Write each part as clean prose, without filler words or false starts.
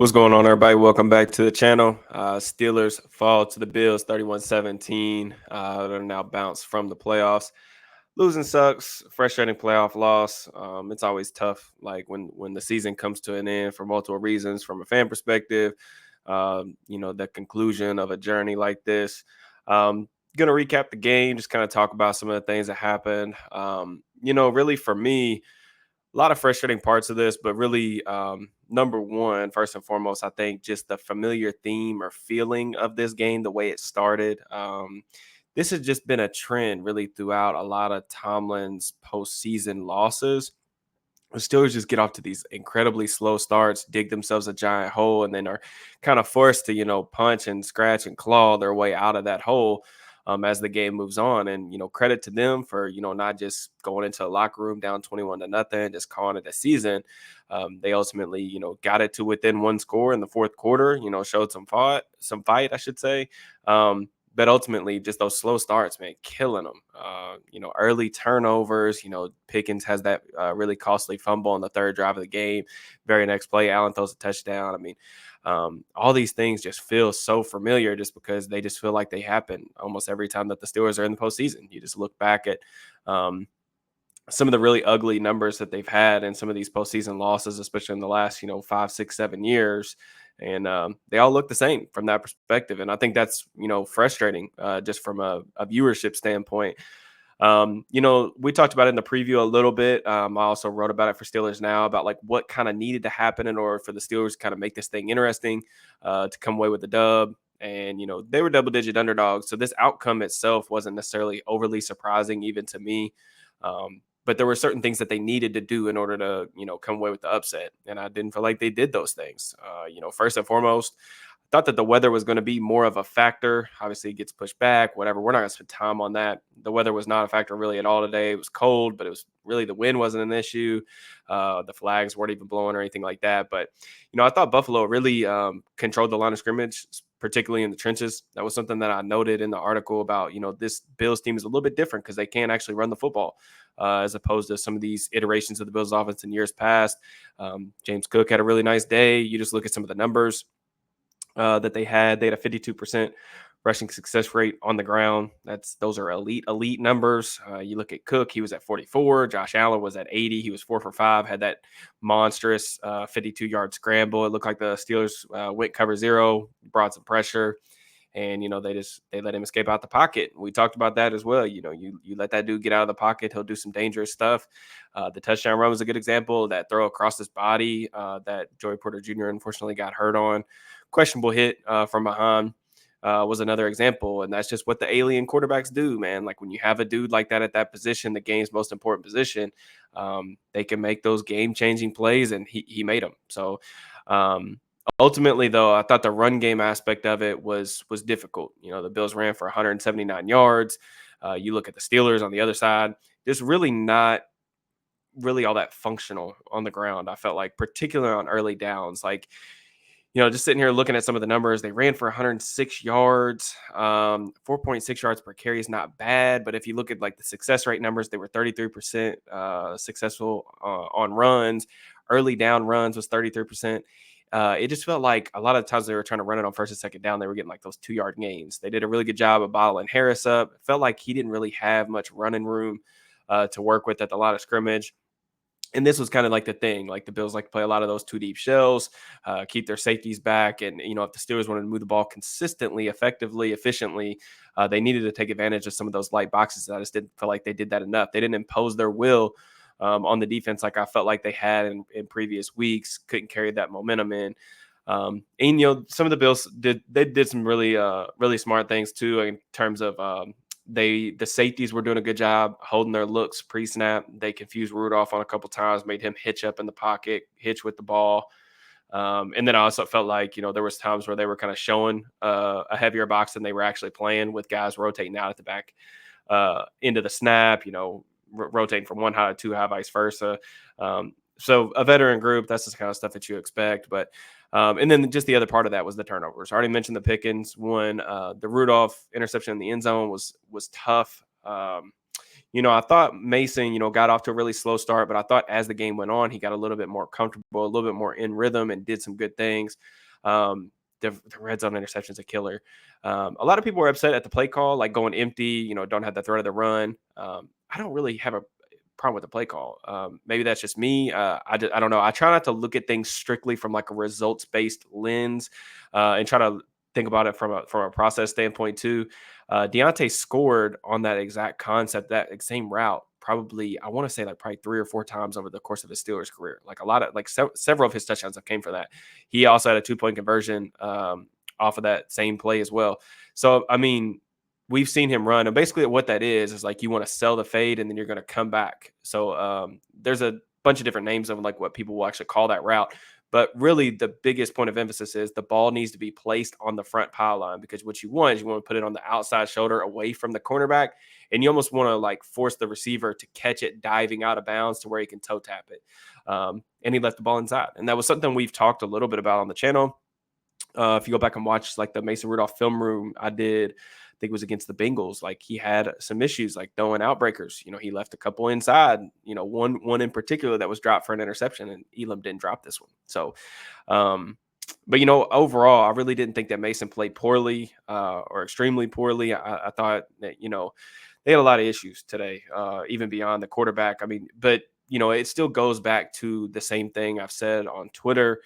What's going on, everybody? Welcome back to the channel. Steelers fall to the Bills 31-17. They're now bounced from the playoffs. Losing sucks, frustrating playoff loss. It's always tough, like when the season comes to an end for multiple reasons from a fan perspective. The conclusion of a journey like this. Gonna recap the game, just kind of talk about some of the things that happened. Really for me, a lot of frustrating parts of this, but really, number one, first and foremost, I think just the familiar theme or feeling of this game, the way it started. This has just been a trend really throughout a lot of Tomlin's postseason losses. The Steelers just get off to these incredibly slow starts, dig themselves a giant hole, and then are kind of forced to, punch and scratch and claw their way out of that hole as the game moves on. And, credit to them for, not just going into a locker room down 21-0, just calling it a season. They ultimately, got it to within one score in the fourth quarter, showed some fight, I should say. But ultimately, just those slow starts, man, killing them. Early turnovers. Pickens has that really costly fumble on the third drive of the game. Very next play, Allen throws a touchdown. I mean, all these things just feel so familiar just because they just feel like they happen almost every time that the Steelers are in the postseason. You just look back at some of the really ugly numbers that they've had in some of these postseason losses, especially in the last, 5, 6, 7 years. And they all look the same from that perspective. And I think that's, frustrating just from a viewership standpoint. We talked about it in the preview a little bit. I also wrote about it for Steelers Now about like what kind of needed to happen in order for the Steelers to kind of make this thing interesting to come away with the dub. And, they were double-digit underdogs. So this outcome itself wasn't necessarily overly surprising even to me. But there were certain things that they needed to do in order to, come away with the upset. And I didn't feel like they did those things. First and foremost, I thought that the weather was going to be more of a factor. Obviously, it gets pushed back, whatever. We're not going to spend time on that. The weather was not a factor really at all today. It was cold, but it was really the wind wasn't an issue. The flags weren't even blowing or anything like that. But, I thought Buffalo really controlled the line of scrimmage, particularly in the trenches. That was something that I noted in the article about, this Bills team is a little bit different because they can't actually run the football as opposed to some of these iterations of the Bills offense in years past. James Cook had a really nice day. You just look at some of the numbers that they had. They had a 52% rushing success rate on the ground. Those are elite numbers. You look at Cook, he was at 44. Josh Allen was at 80. He was 4 for 5, had that monstrous 52-yard scramble. It looked like the Steelers went cover zero, brought some pressure. And, they let him escape out the pocket. We talked about that as well. You let that dude get out of the pocket, he'll do some dangerous stuff. The touchdown run was a good example. That throw across his body that Joey Porter Jr. unfortunately got hurt on. Questionable hit from behind was another example. And that's just what the alien quarterbacks do, man. Like when you have a dude like that at that position, the game's most important position, they can make those game-changing plays, and he made them. So, ultimately, though, I thought the run game aspect of it was difficult. The Bills ran for 179 yards. You look at the Steelers on the other side, just really not really all that functional on the ground. I felt like, particularly on early downs, like, just sitting here looking at some of the numbers, they ran for 106 yards. 4.6 yards per carry is not bad, but if you look at like the success rate numbers, they were 33% successful on runs. Early down runs was 33%. It just felt like a lot of times they were trying to run it on first and second down. They were getting like those 2-yard gains. They did a really good job of bottling Harris up. It felt like he didn't really have much running room to work with at the line of scrimmage. And this was kind of like the thing, like the Bills like to play a lot of those 2 deep shells, keep their safeties back. And, if the Steelers wanted to move the ball consistently, effectively, efficiently, they needed to take advantage of some of those light boxes. I just didn't feel like they did that enough. They didn't impose their will on the defense like I felt like they had in previous weeks, couldn't carry that momentum in. And, some of the Bills did some really smart things too in terms of the safeties were doing a good job holding their looks pre-snap. They confused Rudolph on a couple times, made him hitch up in the pocket, hitch with the ball. And then I also felt like, there was times where they were kind of showing a heavier box than they were actually playing, with guys rotating out at the back into the snap, rotating from one high to two high, vice versa. So a veteran group, that's the kind of stuff that you expect. But and then just the other part of that was the turnovers. I already mentioned the Pickens one. The Rudolph interception in the end zone was tough. I thought Mason, got off to a really slow start, but I thought as the game went on, he got a little bit more comfortable, a little bit more in rhythm, and did some good things. Um, the red zone interception's a killer. A lot of people were upset at the play call, like going empty, don't have the threat of the run. I don't really have a problem with the play call. Maybe that's just me. I don't know. I try not to look at things strictly from like a results based lens, and try to think about it from a process standpoint too. Deontay scored on that exact concept, that same route, probably, I want to say like probably 3 or 4 times over the course of his Steelers career. Like a lot of like several of his touchdowns have came for that. He also had a 2 point conversion off of that same play as well. So I mean, we've seen him run, and basically what that is like you want to sell the fade and then you're going to come back. So there's a bunch of different names of like what people will actually call that route. But really, the biggest point of emphasis is the ball needs to be placed on the front pylon, because what you want is you want to put it on the outside shoulder away from the cornerback, and you almost want to like force the receiver to catch it diving out of bounds to where he can toe tap it. And he left the ball inside, and that was something we've talked a little bit about on the channel. If you go back and watch like the Mason Rudolph film room I did, I think it was against the Bengals. Like he had some issues like throwing outbreakers. He left a couple inside. One in particular that was dropped for an interception, and Elam didn't drop this one. So, but overall, I really didn't think that Mason played poorly or extremely poorly. I thought that they had a lot of issues today, even beyond the quarterback. I mean, but it still goes back to the same thing I've said on Twitter.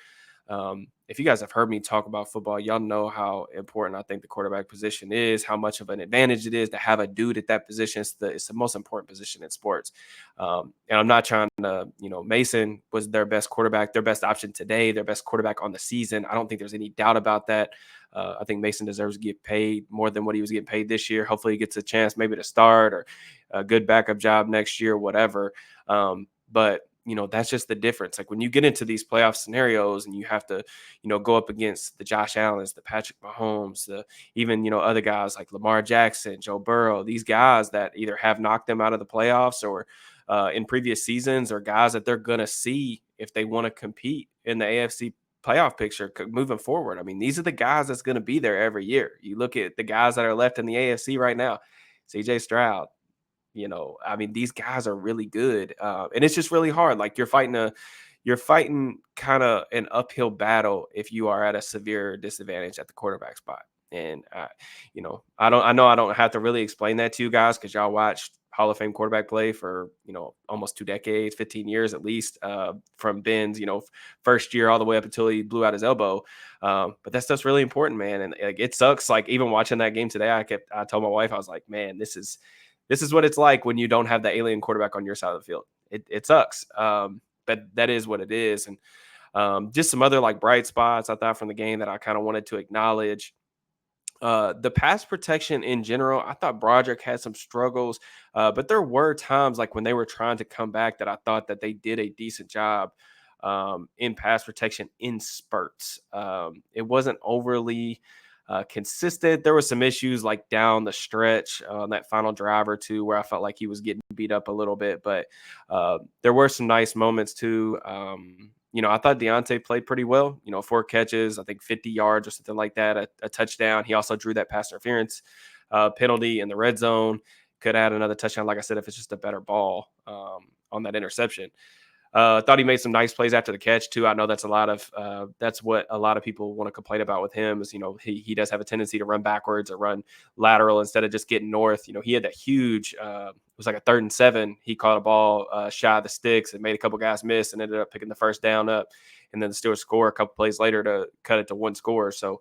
If you guys have heard me talk about football, y'all know how important I think the quarterback position is, how much of an advantage it is to have a dude at that position. It's the most important position in sports. And I'm not trying to, Mason was their best quarterback, their best option today, their best quarterback on the season. I don't think there's any doubt about that. I think Mason deserves to get paid more than what he was getting paid this year. Hopefully he gets a chance maybe to start or a good backup job next year, whatever. But that's just the difference. Like when you get into these playoff scenarios and you have to, go up against the Josh Allens, the Patrick Mahomes, the even, other guys like Lamar Jackson, Joe Burrow, these guys that either have knocked them out of the playoffs or in previous seasons, or guys that they're going to see if they want to compete in the AFC playoff picture moving forward. I mean, these are the guys that's going to be there every year. You look at the guys that are left in the AFC right now, CJ Stroud. I mean, these guys are really good, and it's just really hard. Like you're fighting kind of an uphill battle if you are at a severe disadvantage at the quarterback spot. And I know I don't have to really explain that to you guys because y'all watched Hall of Fame quarterback play for almost 2 decades, 15 years at least, from Ben's first year all the way up until he blew out his elbow. But that stuff's really important, man. And like, it sucks. Like even watching that game today, I told my wife, I was like, man, this is what it's like when you don't have the alien quarterback on your side of the field. It sucks. But that is what it is. And just some other like bright spots I thought from the game that I kind of wanted to acknowledge. The pass protection in general, I thought Broderick had some struggles, but there were times like when they were trying to come back that I thought that they did a decent job in pass protection in spurts. It wasn't overly consistent. There were some issues like down the stretch on that final drive or two where I felt like he was getting beat up a little bit, but there were some nice moments too. I thought Deontay played pretty well. 4 catches, I think 50 yards or something like that, a touchdown. He also drew that pass interference penalty in the red zone. Could add another touchdown, like I said, if it's just a better ball on that interception. Thought he made some nice plays after the catch too. I know that's that's what a lot of people want to complain about with him is, he does have a tendency to run backwards or run lateral instead of just getting north. He had that huge, it was like a 3rd and 7. He caught a ball shy of the sticks and made a couple guys miss and ended up picking the first down up. And then the Steelers score a couple plays later to cut it to 1 score. So,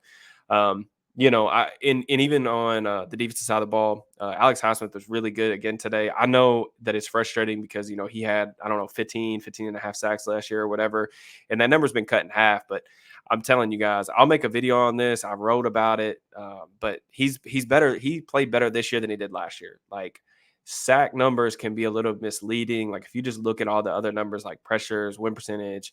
even on the defensive side of the ball, Alex Highsmith was really good again today. I know that it's frustrating because, he had, 15 and a half sacks last year or whatever. And that number's been cut in half. But I'm telling you guys, I'll make a video on this. I wrote about it. But he's better. He played better this year than he did last year. Like sack numbers can be a little misleading. Like if you just look at all the other numbers like pressures, win percentage,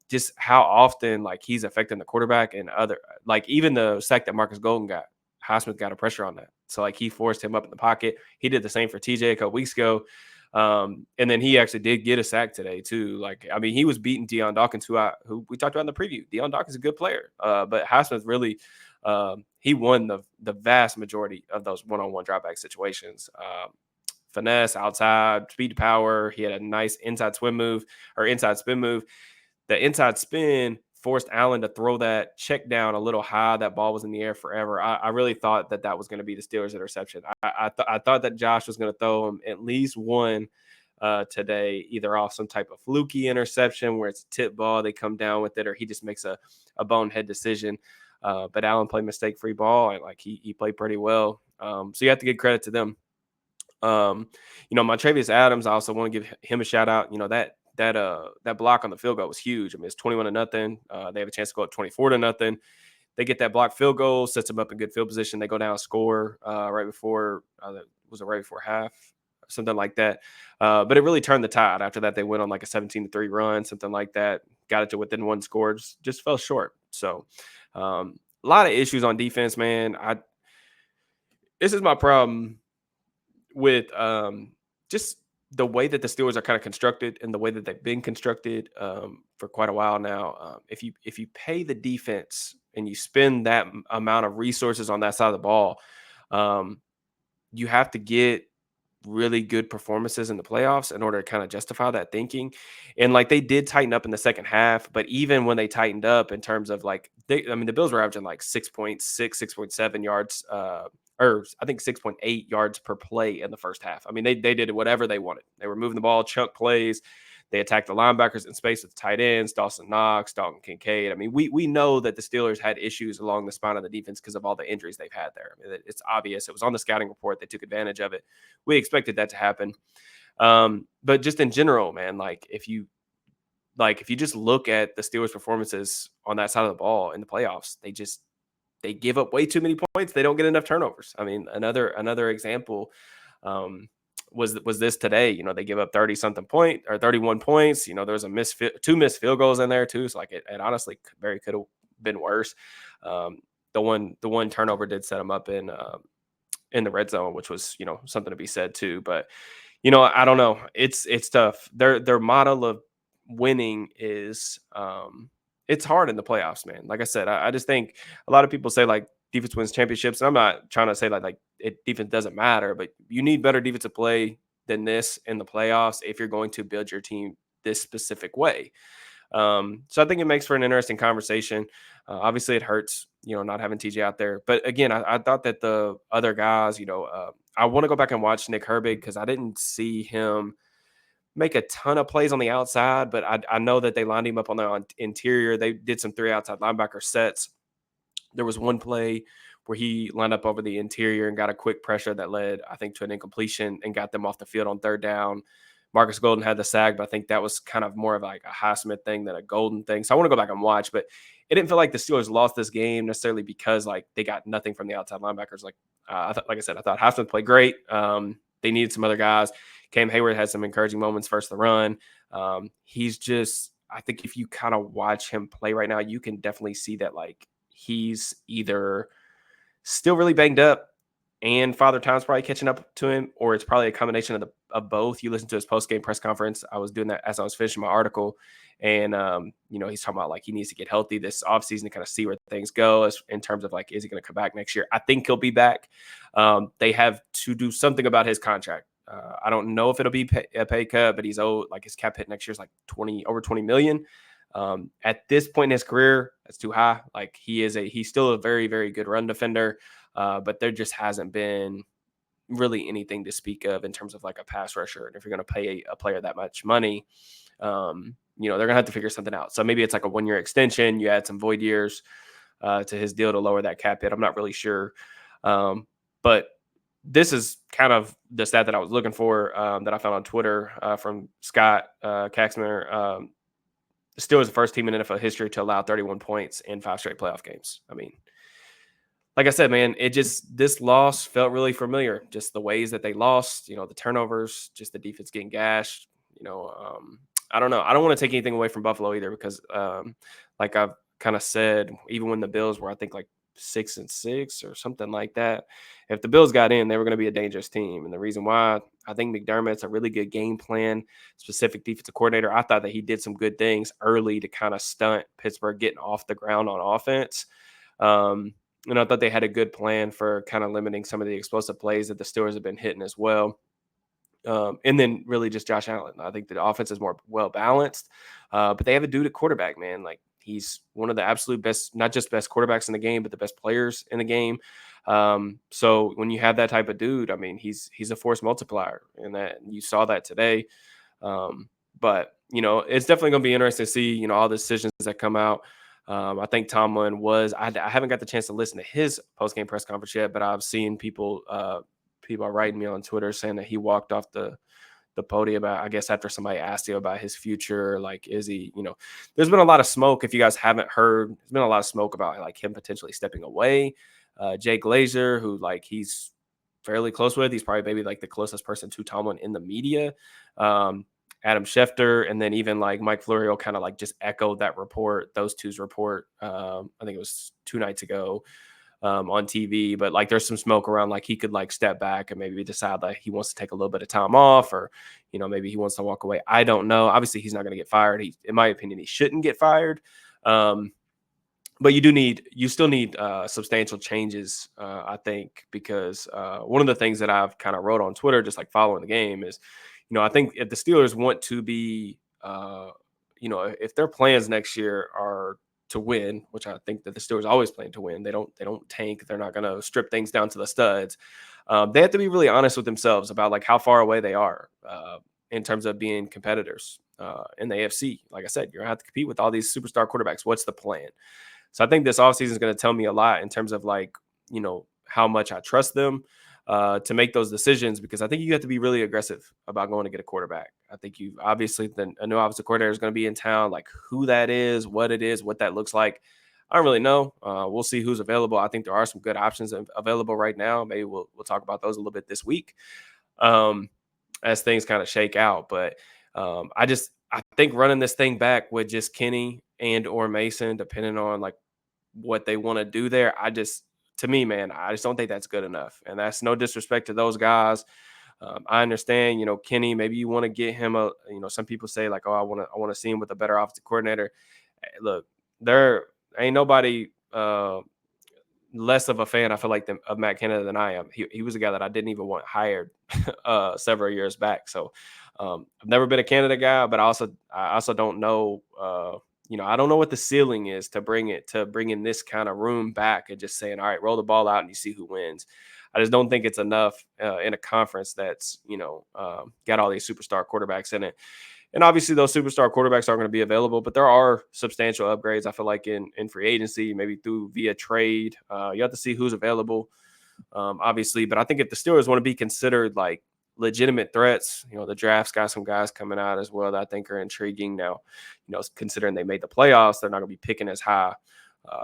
just how often like he's affecting the quarterback and other, like even the sack that Marcus Golden got, Highsmith got a pressure on that. So like he forced him up in the pocket. He did the same for TJ a couple weeks ago. And then he actually did get a sack today too. Like, I mean, he was beating Deion Dawkins, who we talked about in the preview. Deion Dawkins is a good player. But Highsmith really, he won the vast majority of those one-on-one dropback situations. finesse, outside, speed to power. He had a nice inside swim move or inside spin move. The inside spin forced Allen to throw that check down a little high. That ball was in the air forever. I really thought that was going to be the Steelers' interception. I thought that Josh was going to throw him at least one today, either off some type of fluky interception where it's a tip ball, they come down with it, or he just makes a bonehead decision. But Allen played mistake-free ball, and like he played pretty well. So you have to give credit to them. My Travius Adams, I also want to give him a shout out. That block on the field goal was huge. I mean, it's 21-0. They have a chance to go up 24-0. They get that block field goal, sets them up in good field position. They go down, score right before right before half, something like that. But it really turned the tide. After that, they went on like a 17-3 run, something like that. Got it to within one score, just fell short. So a lot of issues on defense, man. This is my problem with just the way that the Steelers are kind of constructed and the way that they've been constructed for quite a while now. If you pay the defense and you spend that amount of resources on that side of the ball, you have to get really good performances in the playoffs in order to kind of justify that thinking. And like they did tighten up in the second half, but even when they tightened up in terms of like, the Bills were averaging like 6.6, 6.7 yards, or I think 6.8 yards per play in the first half. I mean, they did whatever they wanted. They were moving the ball, chunk plays. They attacked the linebackers in space with tight ends, Dawson Knox, Dalton Kincaid. I mean, we know that the Steelers had issues along the spine of the defense because of all the injuries they've had there. I mean, it's obvious. It was on the scouting report. They took advantage of it. We expected that to happen. But just in general, man, if you just look at the Steelers' performances on that side of the ball in the playoffs, they give up way too many points. They don't get enough turnovers. I mean, another example was this today. They give up 30-something point or 31 points. There was two missed field goals in there too. So like it honestly could have been worse. The one turnover did set them up in the red zone, which was something to be said too. But I don't know. It's tough. Their model of winning is it's hard in the playoffs, man. Like I said, I just think a lot of people say like defense wins championships, and I'm not trying to say defense doesn't matter, but you need better defensive play than this in the playoffs if you're going to build your team this specific way. So I think it makes for an interesting conversation. Obviously, it hurts, not having TJ out there. But again, I thought that the other guys, I want to go back and watch Nick Herbig because I didn't see him make a ton of plays on the outside, but I know that they lined him up on the interior. They did some 3 outside linebacker sets. There was one play where he lined up over the interior and got a quick pressure that led, I think, to an incompletion and got them off the field on third down. Marcus Golden had the sack, but I think that was kind of more of like a Highsmith thing than a Golden thing. So I want to go back and watch, but it didn't feel like the Steelers lost this game necessarily because like they got nothing from the outside linebackers. Like I thought Highsmith played great. They needed some other guys. Cam Hayward had some encouraging moments first the run. He's just, I think if you kind of watch him play right now, you can definitely see that like he's either still really banged up and Father Time's probably catching up to him, or it's probably a combination of both. You listen to his post-game press conference. I was doing that as I was finishing my article. And, he's talking about like he needs to get healthy this offseason to kind of see where things go in terms of like, is he going to come back next year? I think he'll be back. They have to do something about his contract. I don't know if it'll be a pay cut, but he's owed like his cap hit next year is like over 20 million. At this point in his career, that's too high. Like he's still a very, very good run defender. But there just hasn't been really anything to speak of in terms of like a pass rusher. And if you're going to pay a player that much money, they're going to have to figure something out. So maybe it's like a 1-year extension. You add some void years to his deal to lower that cap hit. I'm not really sure. But this is kind of the stat that I was looking for that I found on Twitter from Scott Kaxman. The Steelers are the first team in NFL history to allow 31 points in 5 straight playoff games. I mean, like I said, man, this loss felt really familiar. Just the ways that they lost, the turnovers, just the defense getting gashed. I don't know. I don't want to take anything away from Buffalo either because, like I've kind of said, even when the Bills were, I think, like 6-6 or something like that, if the Bills got in, they were going to be a dangerous team. And the reason why, I think McDermott's a really good game plan, specific defensive coordinator. I thought that he did some good things early to kind of stunt Pittsburgh getting off the ground on offense. I thought they had a good plan for kind of limiting some of the explosive plays that the Steelers have been hitting as well. And then really just Josh Allen. I think the offense is more well balanced, but they have a dude at quarterback, man. Like he's one of the absolute best, not just best quarterbacks in the game, but the best players in the game. So when you have that type of dude, I mean, he's a force multiplier, and that you saw that today. But it's definitely going to be interesting to see all the decisions that come out. I think Tomlin was. I haven't got the chance to listen to his post game press conference yet, but I've seen people are writing me on Twitter saying that he walked off the podium. I guess after somebody asked him about his future, like is he? There's been a lot of smoke. If you guys haven't heard, there's been a lot of smoke about like him potentially stepping away. Jay Glazer, who like he's fairly close with, he's probably maybe like the closest person to Tomlin in the media. Um, Adam Schefter, and then even like Mike Florio kind of like just echoed that report, those two's report. I think it was 2 nights ago on TV, but like there's some smoke around like he could like step back and maybe decide that he wants to take a little bit of time off, or maybe he wants to walk away. I don't know. Obviously, he's not going to get fired. In my opinion, he shouldn't get fired. But you still need substantial changes, I think, because one of the things that I've kind of wrote on Twitter, just like following the game, is, I think if the Steelers want to be, if their plans next year are to win, which I think that the Steelers always plan to win, they don't tank, they're not going to strip things down to the studs. They have to be really honest with themselves about like how far away they are in terms of being competitors in the AFC. Like I said, you're gonna have to compete with all these superstar quarterbacks. What's the plan? So I think this offseason is going to tell me a lot in terms of like, how much I trust them to make those decisions, because I think you have to be really aggressive about going to get a quarterback. I think you obviously a new offensive coordinator is going to be in town, like who that is, what it is, what that looks like. I don't really know. We'll see who's available. I think there are some good options available right now. Maybe we'll talk about those a little bit this week as things kind of shake out. But I think running this thing back with just Kenny and or Mason, depending on like what they want to do there, to me, man, I just don't think that's good enough. And that's no disrespect to those guys. I understand, Kenny, maybe you want to get him some people say like, oh, I want to see him with a better offensive coordinator. Look, there ain't nobody less of a fan, I feel like, of Matt Canada than I am. He was a guy that I didn't even want hired several years back. So I've never been a Canada guy, but I also don't know. I don't know what the ceiling is to bring in this kind of room back and just saying, all right, roll the ball out and you see who wins. I just don't think it's enough in a conference that's got all these superstar quarterbacks in it. And obviously, those superstar quarterbacks aren't going to be available, but there are substantial upgrades, I feel like, in free agency, maybe via trade. You have to see who's available, obviously. But I think if the Steelers want to be considered like legitimate threats, the draft's got some guys coming out as well that I think are intriguing. Now, considering they made the playoffs, they're not going to be picking as high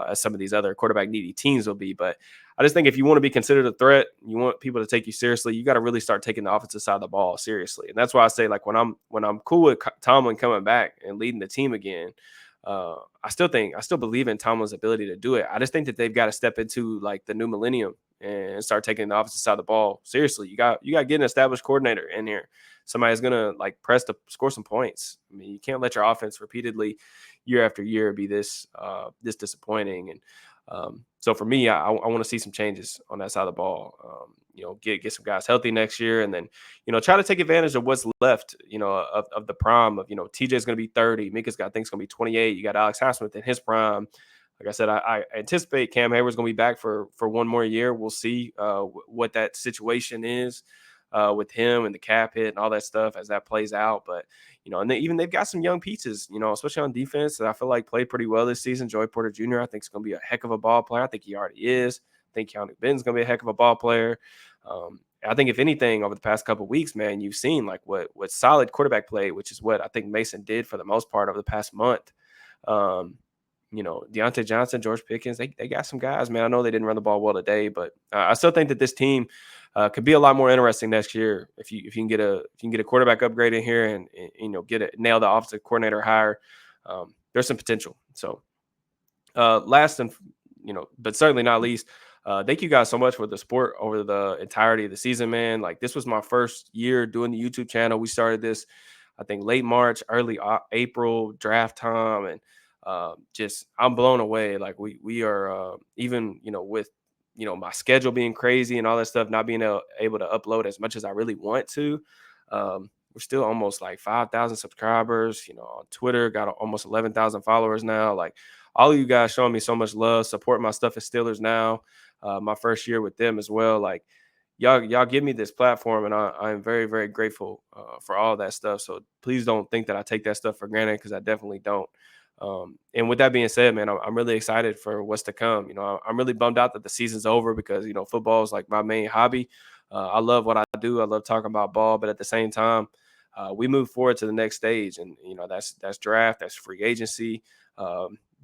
as some of these other quarterback needy teams will be. But I just think if you want to be considered a threat, you want people to take you seriously, you got to really start taking the offensive side of the ball seriously. And that's why I say, like, when I'm cool with Tomlin coming back and leading the team again, I still believe in Tomlin's ability to do it. I just think that they've got to step into like the new millennium and start taking the offensive side of the ball seriously. You got to get an established coordinator in here. Somebody's gonna like press to score some points. I mean, you can't let your offense repeatedly year after year be this disappointing. And so for me, I want to see some changes on that side of the ball. Get some guys healthy next year, and then try to take advantage of what's left. Of the prime of TJ's going to be 30, Mika's got things going to be 28. You got Alex Highsmith in his prime. Like I said, I anticipate Cam Hayward's going to be back for one more year. We'll see what that situation is with him and the cap hit and all that stuff as that plays out. But and they've got some young pieces, especially on defense, that I feel like played pretty well this season. Joey Porter Jr. I think is going to be a heck of a ball player. I think he already is. I think Keanu Benton's going to be a heck of a ball player. I think if anything, over the past couple of weeks, man, you've seen like what solid quarterback play, which is what I think Mason did for the most part over the past month. Deontay Johnson, George Pickens, they got some guys, man. I know they didn't run the ball well today, but I still think that this team could be a lot more interesting next year if you can get a quarterback upgrade in here and nail the offensive coordinator hire. There's some potential. So last and but certainly not least, thank you guys so much for the support over the entirety of the season, man. Like, this was my first year doing the YouTube channel. We started this, I think, late March, early April, draft time, and just I'm blown away. Like we are even with my schedule being crazy and all that stuff, not being able to upload as much as I really want to. We're still almost like 5,000 subscribers. On Twitter, got almost 11,000 followers now. Like all of you guys showing me so much love, support my stuff at Steelers now. My first year with them as well. Like y'all give me this platform, and I am very very grateful for all that stuff. So please don't think that I take that stuff for granted, because I definitely don't. And with that being said, man, I'm really excited for what's to come. I'm really bummed out that the season's over, because football is like my main hobby. I love what I do. I love talking about ball, but at the same time, we move forward to the next stage, and that's draft, that's free agency.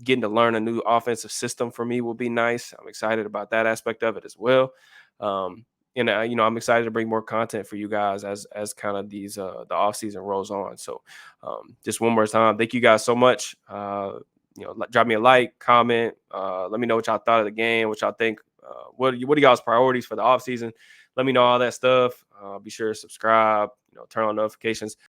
Getting to learn a new offensive system for me will be nice. I'm excited about that aspect of it as well. Um, and I'm excited to bring more content for you guys as kind of these the off season rolls on. So just one more time, thank you guys so much. Drop me a like, comment, let me know what y'all thought of the game, what y'all think. What are y'all's priorities for the off season? Let me know all that stuff. Be sure to subscribe, turn on notifications.